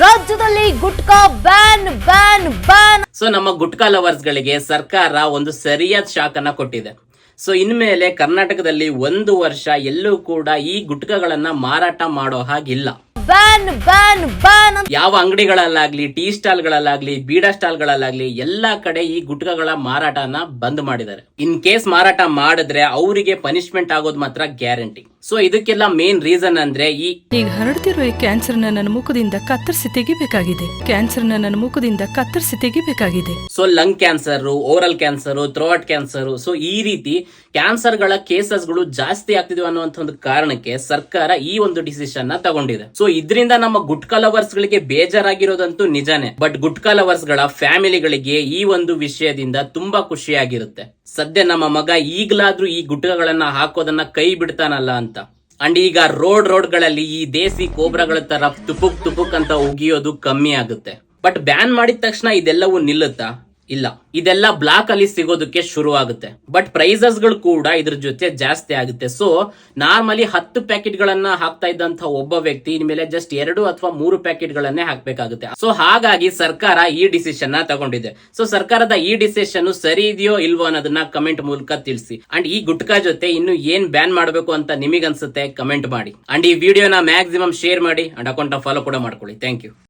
ರಾಜ್ಯದಲ್ಲಿ gutka ban ban ban. So ನಮ್ಮ gutka lovers ಗಳಿಗೆ ಸರ್ಕಾರ ಒಂದು ಸರಿಯಾದ ಶಾಕ್ ಅನ್ನ ಕೊಟ್ಟಿದೆ. ಸೊ ಇನ್ಮೇಲೆ ಕರ್ನಾಟಕದಲ್ಲಿ 1 ವರ್ಷ ಎಲ್ಲೂ ಕೂಡ ಈ ಗುಟ್ಕಾಗಳನ್ನ ಮಾರಾಟ ಮಾಡೋ ಹಾಗಿಲ್ಲ. Ban ban ban. ಯಾವ ಅಂಗಡಿಗಳಲ್ಲಾಗ್ಲಿ, ಟೀ ಸ್ಟಾಲ್ ಗಳಲ್ಲಾಗ್ಲಿ, ಬೀಡಾ ಸ್ಟಾಲ್ ಗಳಲ್ಲಾಗ್ಲಿ ಎಲ್ಲಾ ಕಡೆ ಈ ಗುಟ್ಕಗಳ ಮಾರಾಟನ ಬಂದ್ ಮಾಡಿದ್ದಾರೆ. ಇನ್ ಕೇಸ್ ಮಾರಾಟ ಮಾಡಿದ್ರೆ ಅವರಿಗೆ ಪನಿಷ್ಮೆಂಟ್ ಆಗೋದು ಮಾತ್ರ ಗ್ಯಾರಂಟಿ. ಸೊ ಇದಕ್ಕೆಲ್ಲ ಮೇನ್ ರೀಸನ್ ಅಂದ್ರೆ ಈಗ ಹರಡ್ತಿರೋ ಈ ಕ್ಯಾನ್ಸರ್ ನನ್ನ ಮುಖದಿಂದ ಕತ್ತರಿಸಿ ತೆಗಿಬೇಕಾಗಿದೆ. So lung cancer, oral cancer, throat cancer, so ಈ ರೀತಿ ಕ್ಯಾನ್ಸರ್ ಗಳ ಕೇಸಸ್ ಗಳು ಜಾಸ್ತಿ ಆಗ್ತಿದ್ವಿ ಅನ್ನುವಂತ ಒಂದು ಕಾರಣಕ್ಕೆ ಸರ್ಕಾರ ಈ ಒಂದು ಡಿಸಿಷನ್ ನ ತಗೊಂಡಿದೆ. ಸೊ ಇದರಿಂದ ನಮ್ಮ ಗುಟ್ಕಾ ಲವರ್ಸ್ ಗಳಿಗೆ ಬೇಜಾರಾಗಿರೋದಂತೂ ನಿಜಾನೇ. ಬಟ್ ಗುಟ್ಕಾ ಲವರ್ಸ್ ಗಳ ಫ್ಯಾಮಿಲಿಗಳಿಗೆ ಈ ಒಂದು ವಿಷಯದಿಂದ ತುಂಬಾ ಖುಷಿಯಾಗಿರುತ್ತೆ. ಸದ್ಯ ನಮ್ಮ ಮಗ ಈಗಲಾದ್ರೂ ಈ ಗುಟ್ಕಗಳನ್ನ ಹಾಕೋದನ್ನ ಕೈ ಬಿಡ್ತಾನಲ್ಲ ಅಂತ. ಅಂಡ್ ಈಗ ರೋಡ್ ಗಳಲ್ಲಿ ಈ ದೇಸಿ ಕೋಬ್ರಾಗಳ ತರ ತುಪುಕ್ ಅಂತ ಉಗಿಯೋದು ಕಮ್ಮಿ ಆಗುತ್ತೆ. ಬಟ್ ಬ್ಯಾನ್ ಮಾಡಿದ ತಕ್ಷಣ ಇದೆಲ್ಲವೂ ನಿಲ್ಲುತ್ತಾ? ಇಲ್ಲ, ಇದೆಲ್ಲ ಬ್ಲಾಕ್ ಅಲ್ಲಿ ಸಿಗೋದಕ್ಕೆ ಶುರು ಆಗುತ್ತೆ. ಬಟ್ ಪ್ರೈಸಸ್ ಗಳು ಕೂಡ ಇದ್ರ ಜೊತೆ ಜಾಸ್ತಿ ಆಗುತ್ತೆ. ಸೊ ನಾರ್ಮಲಿ 10 ಪ್ಯಾಕೆಟ್ ಗಳನ್ನ ಹಾಕ್ತಾ ಇದ್ದಂತ ಒಬ್ಬ ವ್ಯಕ್ತಿ ಇನ್ಮೇಲೆ ಜಸ್ಟ್ 2 ಅಥವಾ 3 ಪ್ಯಾಕೆಟ್ ಗಳನ್ನೇ ಹಾಕ್ಬೇಕಾಗುತ್ತೆ. ಸೊ ಹಾಗಾಗಿ ಸರ್ಕಾರ ಈ ಡಿಸಿಷನ್ ನ ತಗೊಂಡಿದೆ. ಸೊ ಸರ್ಕಾರದ ಈ ಡಿಸಿಷನ್ ಸರಿ ಇದೆಯೋ ಇಲ್ವೋ ಅನ್ನೋದನ್ನ ಕಮೆಂಟ್ ಮೂಲಕ ತಿಳಿಸಿ. ಅಂಡ್ ಈ ಗುಟ್ಕಾ ಜೊತೆ ಇನ್ನು ಏನ್ ಬ್ಯಾನ್ ಮಾಡಬೇಕು ಅಂತ ನಿಮಗನ್ಸುತ್ತೆ ಕಮೆಂಟ್ ಮಾಡಿ. ಅಂಡ್ ಈ ವಿಡಿಯೋನ ಮ್ಯಾಕ್ಸಿಮಮ್ ಶೇರ್ ಮಾಡಿ ಅಂಡ್ ಅಕೌಂಟ್ ಫಾಲೋ ಕೂಡ ಮಾಡ್ಕೊಳ್ಳಿ. Thank you.